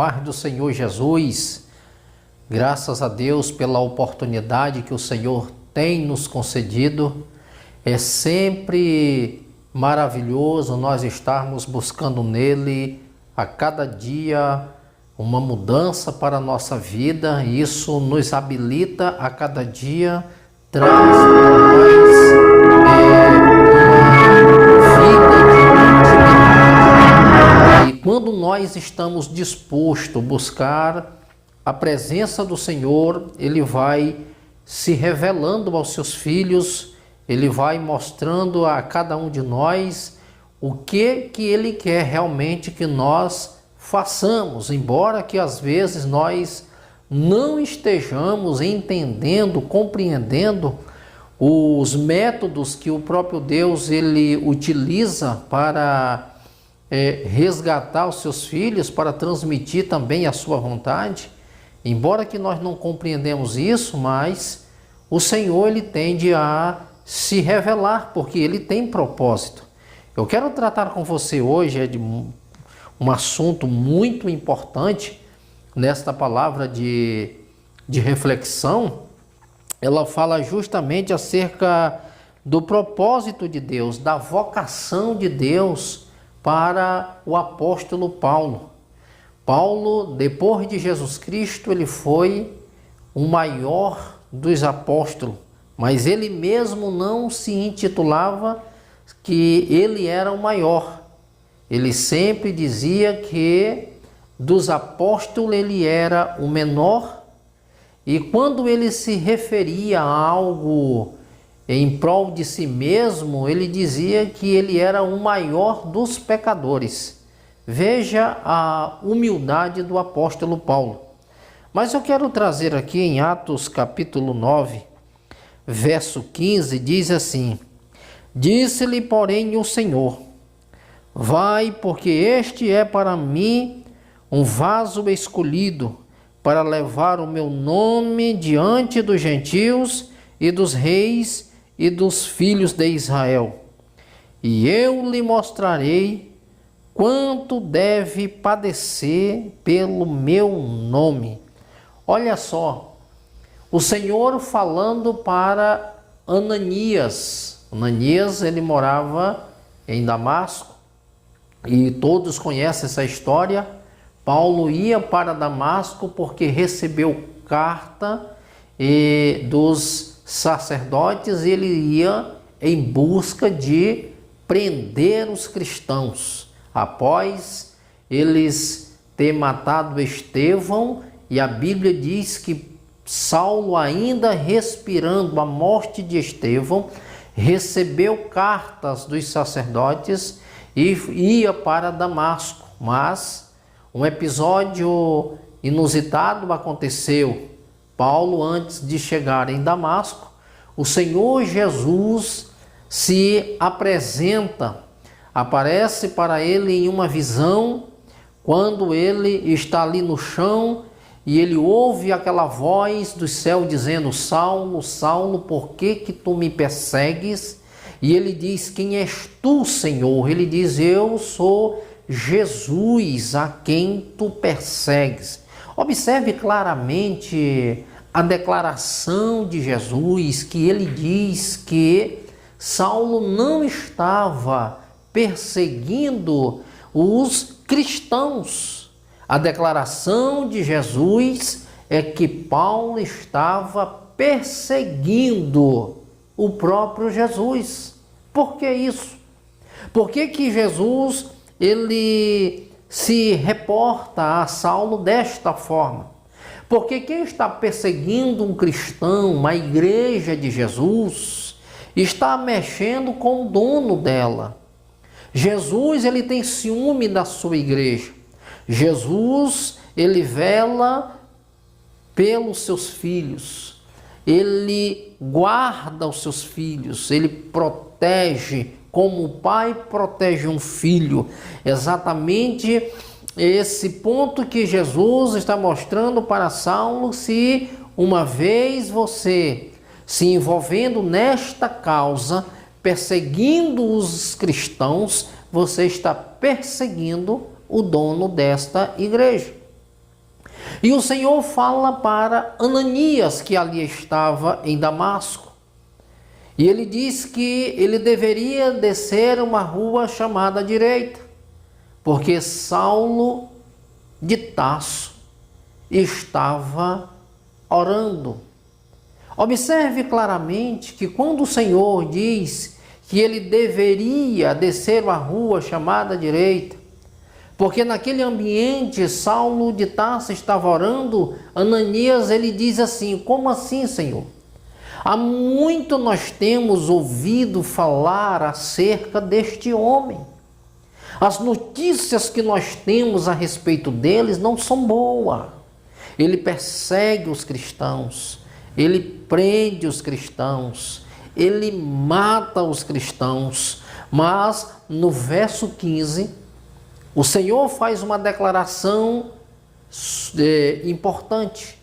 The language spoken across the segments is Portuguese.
paz do Senhor Jesus. Graças a Deus pela oportunidade que o Senhor tem nos concedido. É sempre maravilhoso nós estarmos buscando nele a cada dia uma mudança para a nossa vida. Isso nos habilita a cada dia, traz para nós quando nós estamos dispostos a buscar a presença do Senhor, Ele vai se revelando aos seus filhos, Ele vai mostrando a cada um de nós o que Ele quer realmente que nós façamos, embora que às vezes nós não estejamos entendendo, compreendendo os métodos que o próprio Deus Ele utiliza para resgatar os seus filhos, para transmitir também a sua vontade. Embora que nós não compreendemos isso, mas o Senhor Ele tende a se revelar, porque Ele tem propósito. Eu quero tratar com você hoje de um assunto muito importante nesta palavra de reflexão. Ela fala justamente acerca do propósito de Deus, da vocação de Deus para o apóstolo Paulo. Paulo, depois de Jesus Cristo, ele foi o maior dos apóstolos, mas ele mesmo não se intitulava que ele era o maior. Ele sempre dizia que dos apóstolos ele era o menor, e quando ele se referia a algo em prol de si mesmo, ele dizia que ele era o maior dos pecadores. Veja a humildade do apóstolo Paulo. Mas eu quero trazer aqui em Atos capítulo 9, verso 15, diz assim: Disse-lhe, porém, o Senhor: Vai, porque este é para mim um vaso escolhido, para levar o meu nome diante dos gentios e dos reis e dos filhos de Israel. E eu lhe mostrarei quanto deve padecer pelo meu nome. Olha só, o Senhor falando para Ananias. Ananias, ele morava em Damasco, e todos conhecem essa história. Paulo ia para Damasco porque recebeu carta dos sacerdotes, ele ia em busca de prender os cristãos. Após eles ter matado Estevão, e a Bíblia diz que Saulo, ainda respirando a morte de Estevão, recebeu cartas dos sacerdotes e ia para Damasco. Mas um episódio inusitado aconteceu. Paulo, antes de chegar em Damasco, o Senhor Jesus se apresenta, aparece para ele em uma visão, quando ele está ali no chão, e ele ouve aquela voz do céu dizendo: Saulo, Saulo, por que tu me persegues? E ele diz: Quem és tu, Senhor? Ele diz: Eu sou Jesus, a quem tu persegues. Observe claramente a declaração de Jesus, que ele diz que Saulo não estava perseguindo os cristãos. A declaração de Jesus é que Paulo estava perseguindo o próprio Jesus. Por que isso? Por que Jesus ele se reporta a Saulo desta forma? Porque quem está perseguindo um cristão, uma igreja de Jesus, está mexendo com o dono dela. Jesus, ele tem ciúme da sua igreja. Jesus, ele vela pelos seus filhos. Ele guarda os seus filhos, ele protege como o pai protege um filho. Exatamente esse ponto que Jesus está mostrando para Saulo: se uma vez você se envolvendo nesta causa, perseguindo os cristãos, você está perseguindo o dono desta igreja. E o Senhor fala para Ananias, que ali estava em Damasco. E ele diz que ele deveria descer uma rua chamada direita, porque Saulo de Tarso estava orando. Observe claramente que quando o Senhor diz que ele deveria descer uma rua chamada direita, porque naquele ambiente Saulo de Tarso estava orando, Ananias ele diz assim: como assim, Senhor? Há muito nós temos ouvido falar acerca deste homem. As notícias que nós temos a respeito deles não são boas. Ele persegue os cristãos, ele prende os cristãos, ele mata os cristãos. Mas no verso 15, o Senhor faz uma declaração importante.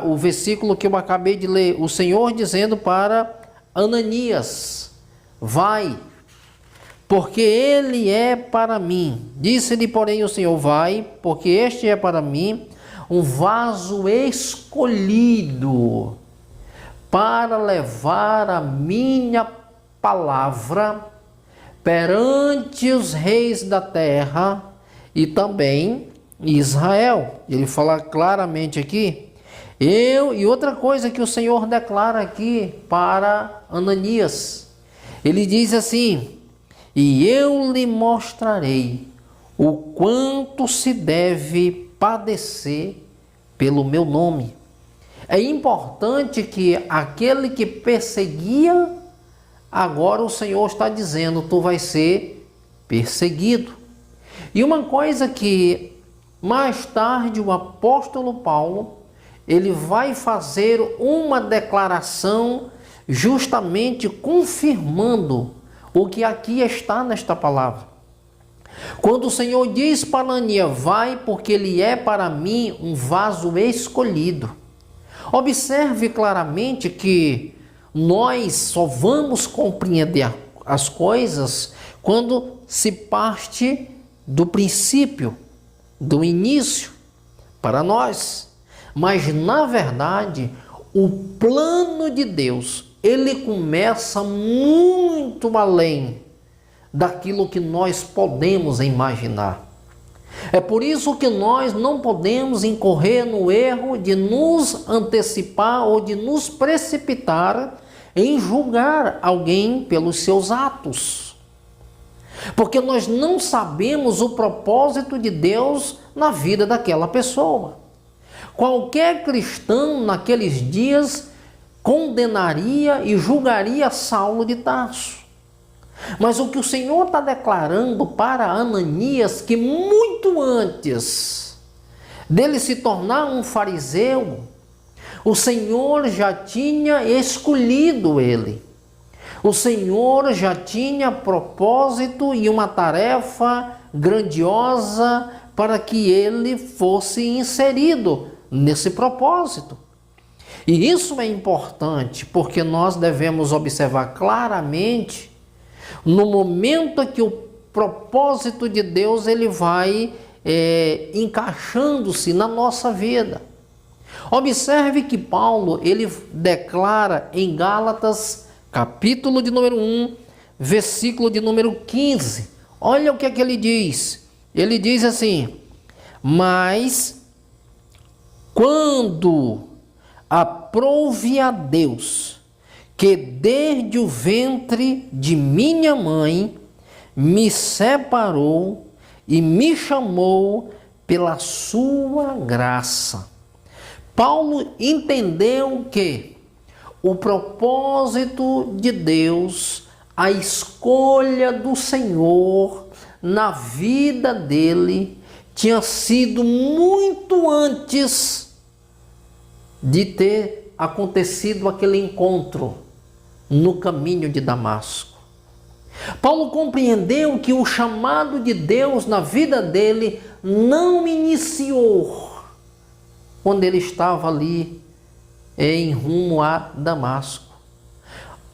O versículo que eu acabei de ler, o Senhor dizendo para Ananias: vai, porque ele é para mim. Disse-lhe, porém, o Senhor: vai, porque este é para mim um vaso escolhido para levar a minha palavra perante os reis da terra e também Israel. Ele fala claramente aqui. E outra coisa que o Senhor declara aqui para Ananias, ele diz assim: e eu lhe mostrarei o quanto se deve padecer pelo meu nome. É importante que aquele que perseguia, agora o Senhor está dizendo: tu vais ser perseguido. E uma coisa que mais tarde o apóstolo Paulo, ele vai fazer uma declaração justamente confirmando o que aqui está nesta palavra. Quando o Senhor diz para Ananias: vai, porque ele é para mim um vaso escolhido. Observe claramente que nós só vamos compreender as coisas quando se parte do princípio, do início, para nós. Mas, na verdade, o plano de Deus, ele começa muito além daquilo que nós podemos imaginar. É por isso que nós não podemos incorrer no erro de nos antecipar ou de nos precipitar em julgar alguém pelos seus atos. Porque nós não sabemos o propósito de Deus na vida daquela pessoa. Qualquer cristão naqueles dias condenaria e julgaria Saulo de Tarso. Mas o que o Senhor está declarando para Ananias, que muito antes dele se tornar um fariseu, o Senhor já tinha escolhido ele. O Senhor já tinha propósito e uma tarefa grandiosa para que ele fosse inserido nesse propósito. E isso é importante, porque nós devemos observar claramente no momento que o propósito de Deus ele vai encaixando-se na nossa vida. Observe que Paulo ele declara em Gálatas, capítulo de número 1, versículo de número 15. Olha o que é que ele diz. Ele diz assim: mas quando aprouve a Deus, que desde o ventre de minha mãe me separou e me chamou pela sua graça. Paulo entendeu que o propósito de Deus, a escolha do Senhor na vida dele, tinha sido muito antes de ter acontecido aquele encontro no caminho de Damasco. Paulo compreendeu que o chamado de Deus na vida dele não iniciou quando ele estava ali em rumo a Damasco.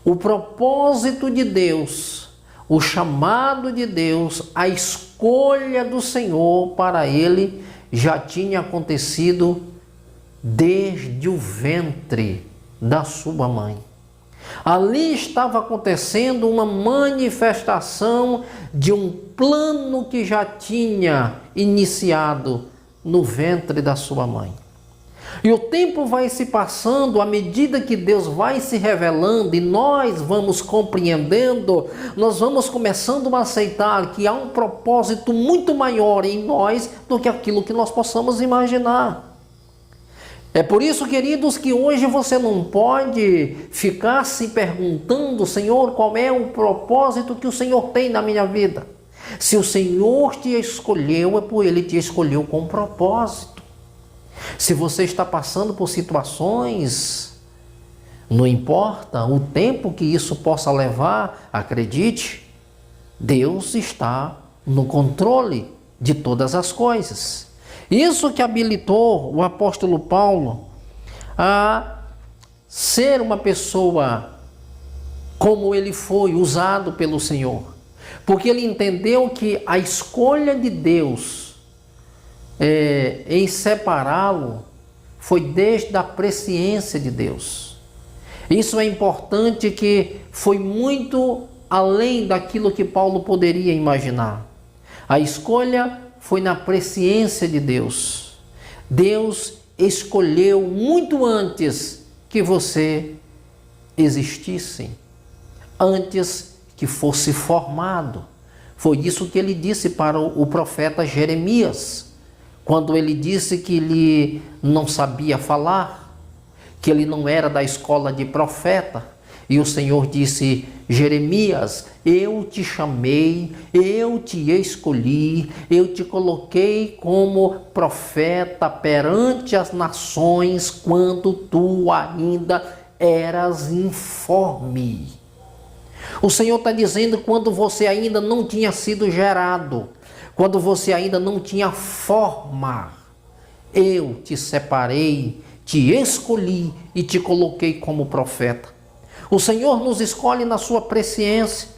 O propósito de Deus, o chamado de Deus, a escolha do Senhor para ele já tinha acontecido desde o ventre da sua mãe. Ali estava acontecendo uma manifestação de um plano que já tinha iniciado no ventre da sua mãe. E o tempo vai se passando, à medida que Deus vai se revelando e nós vamos compreendendo, nós vamos começando a aceitar que há um propósito muito maior em nós do que aquilo que nós possamos imaginar. É por isso, queridos, que hoje você não pode ficar se perguntando: Senhor, qual é o propósito que o Senhor tem na minha vida? Se o Senhor te escolheu, é porque Ele te escolheu com propósito. Se você está passando por situações, não importa o tempo que isso possa levar, acredite, Deus está no controle de todas as coisas. Isso que habilitou o apóstolo Paulo a ser uma pessoa como ele foi, usado pelo Senhor. Porque ele entendeu que a escolha de Deus em separá-lo foi desde a presciência de Deus. Isso é importante, que foi muito além daquilo que Paulo poderia imaginar. A escolha foi na presciência de Deus. Deus escolheu muito antes que você existisse, antes que fosse formado. Foi isso que ele disse para o profeta Jeremias, quando ele disse que ele não sabia falar, que ele não era da escola de profeta. E o Senhor disse: Jeremias, eu te chamei, eu te escolhi, eu te coloquei como profeta perante as nações quando tu ainda eras informe. O Senhor está dizendo quando você ainda não tinha sido gerado, quando você ainda não tinha forma, eu te separei, te escolhi e te coloquei como profeta. O Senhor nos escolhe na sua presciência.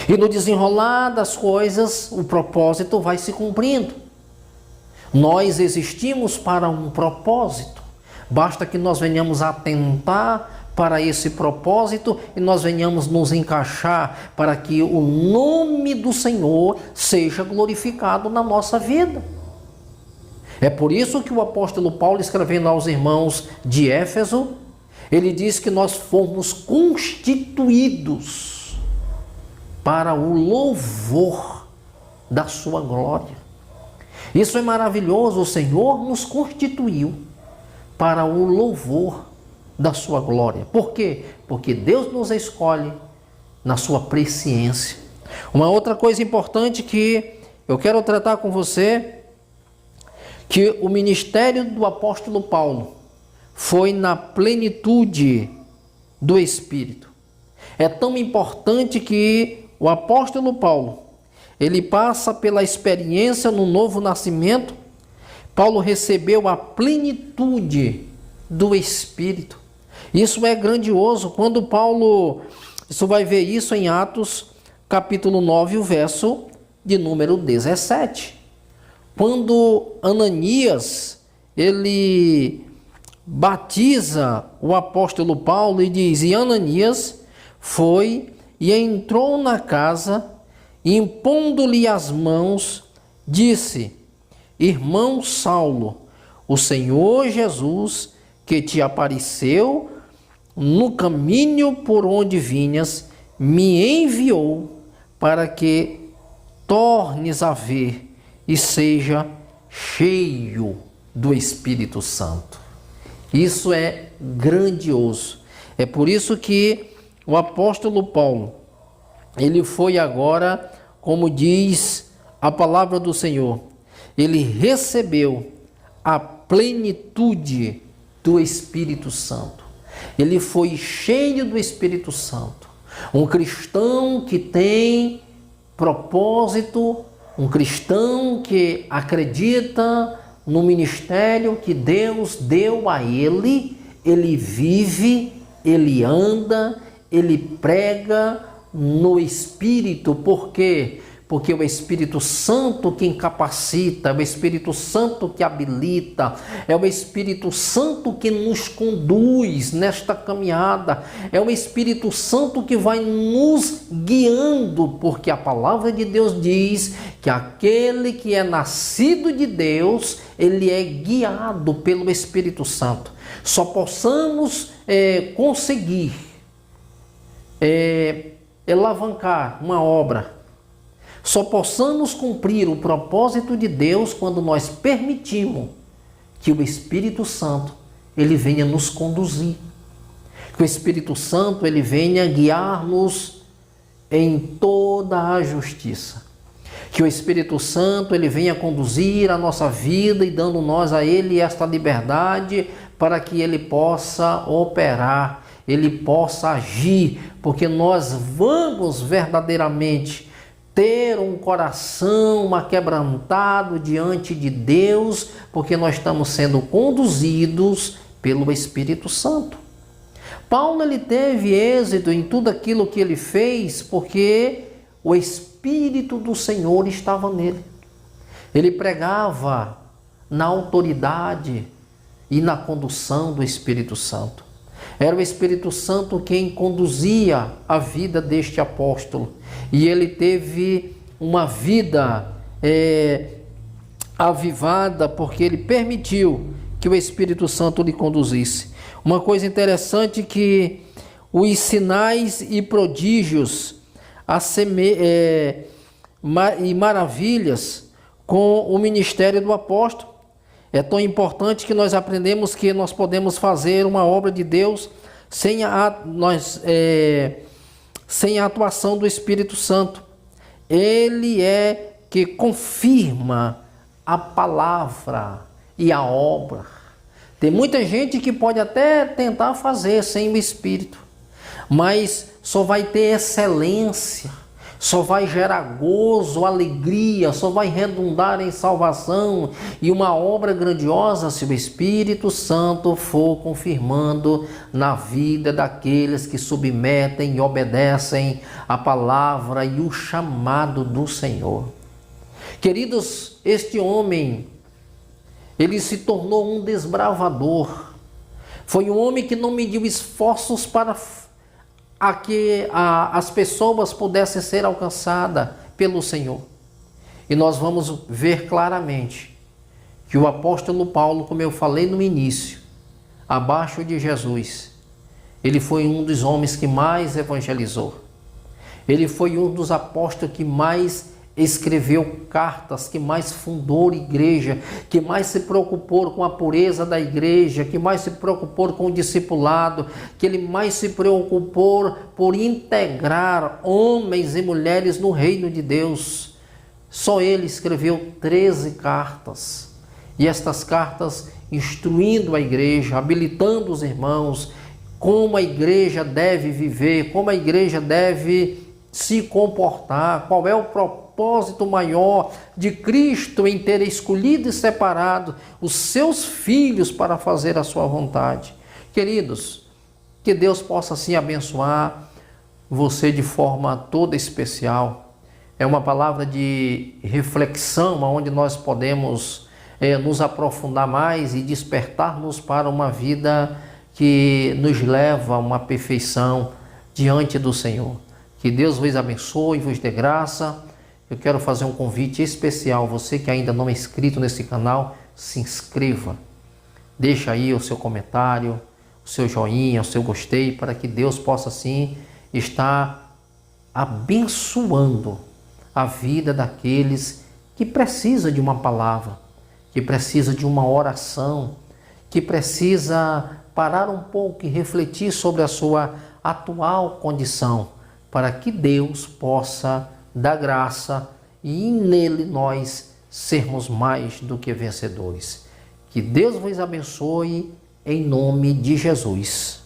E no desenrolar das coisas, o propósito vai se cumprindo. Nós existimos para um propósito. Basta que nós venhamos atentar para esse propósito e nós venhamos nos encaixar para que o nome do Senhor seja glorificado na nossa vida. É por isso que o apóstolo Paulo, escrevendo aos irmãos de Éfeso, ele diz que nós fomos constituídos para o louvor da sua glória. Isso é maravilhoso. O Senhor nos constituiu para o louvor da sua glória. Por quê? Porque Deus nos escolhe na sua presciência. Uma outra coisa importante que eu quero tratar com você, que o ministério do apóstolo Paulo foi na plenitude do Espírito. É tão importante que o apóstolo Paulo, ele passa pela experiência no novo nascimento. Paulo recebeu a plenitude do Espírito. Isso é grandioso. Quando Paulo, você vai ver isso em Atos capítulo 9, o verso de número 17. Quando Ananias, ele batiza o apóstolo Paulo e diz: e Ananias foi e entrou na casa, e impondo-lhe as mãos, disse: irmão Saulo, o Senhor Jesus, que te apareceu no caminho por onde vinhas, me enviou para que tornes a ver e seja cheio do Espírito Santo. Isso é grandioso. É por isso que o apóstolo Paulo, ele foi agora, como diz a palavra do Senhor, ele recebeu a plenitude do Espírito Santo. Ele foi cheio do Espírito Santo. Um cristão que tem propósito, um cristão que acredita no ministério que Deus deu a ele, ele vive, ele anda, ele prega no Espírito. Por quê? porque é o Espírito Santo que incapacita, é o Espírito Santo que habilita, é o Espírito Santo que nos conduz nesta caminhada, é o Espírito Santo que vai nos guiando, porque a palavra de Deus diz que aquele que é nascido de Deus, ele é guiado pelo Espírito Santo. Só possamos conseguir alavancar uma obra, só possamos cumprir o propósito de Deus quando nós permitimos que o Espírito Santo ele venha nos conduzir, que o Espírito Santo ele venha guiar-nos em toda a justiça, que o Espírito Santo ele venha conduzir a nossa vida e dando nós a ele esta liberdade para que ele possa operar, ele possa agir, porque nós vamos verdadeiramente ter um coração aquebrantado diante de Deus, porque nós estamos sendo conduzidos pelo Espírito Santo. Paulo ele teve êxito em tudo aquilo que ele fez, porque o Espírito do Senhor estava nele. Ele pregava na autoridade e na condução do Espírito Santo. Era o Espírito Santo quem conduzia a vida deste apóstolo. E ele teve uma vida avivada porque ele permitiu que o Espírito Santo lhe conduzisse. Uma coisa interessante que os sinais e prodígios e maravilhas com o ministério do apóstolo. É tão importante que nós aprendemos que nós podemos fazer uma obra de Deus sem a atuação do Espírito Santo. Ele é que confirma a palavra e a obra. Tem muita gente que pode até tentar fazer sem o Espírito, mas só vai ter excelência, só vai gerar gozo, alegria, só vai redundar em salvação e uma obra grandiosa se o Espírito Santo for confirmando na vida daqueles que submetem e obedecem a palavra e o chamado do Senhor. Queridos, este homem, ele se tornou um desbravador. Foi um homem que não mediu esforços para que as pessoas pudessem ser alcançadas pelo Senhor. E nós vamos ver claramente que o apóstolo Paulo, como eu falei no início, abaixo de Jesus, ele foi um dos homens que mais evangelizou. Ele foi um dos apóstolos que mais escreveu cartas, que mais fundou igreja, que mais se preocupou com a pureza da igreja, que mais se preocupou com o discipulado, que ele mais se preocupou por integrar homens e mulheres no reino de Deus. Só ele escreveu 13 cartas, e estas cartas instruindo a igreja, habilitando os irmãos, como a igreja deve viver, como a igreja deve se comportar, qual é o propósito maior de Cristo em ter escolhido e separado os seus filhos para fazer a sua vontade. Queridos, que Deus possa assim abençoar você de forma toda especial. É uma palavra de reflexão onde nós podemos nos aprofundar mais e despertar-nos para uma vida que nos leva a uma perfeição diante do Senhor. Que Deus vos abençoe e vos dê graça. Eu quero fazer um convite especial. Você que ainda não é inscrito nesse canal, se inscreva. Deixa aí o seu comentário, o seu joinha, o seu gostei, para que Deus possa assim estar abençoando a vida daqueles que precisam de uma palavra, que precisa de uma oração, que precisa parar um pouco e refletir sobre a sua atual condição, para que Deus possa dar graça e nele nós sermos mais do que vencedores. Que Deus vos abençoe em nome de Jesus.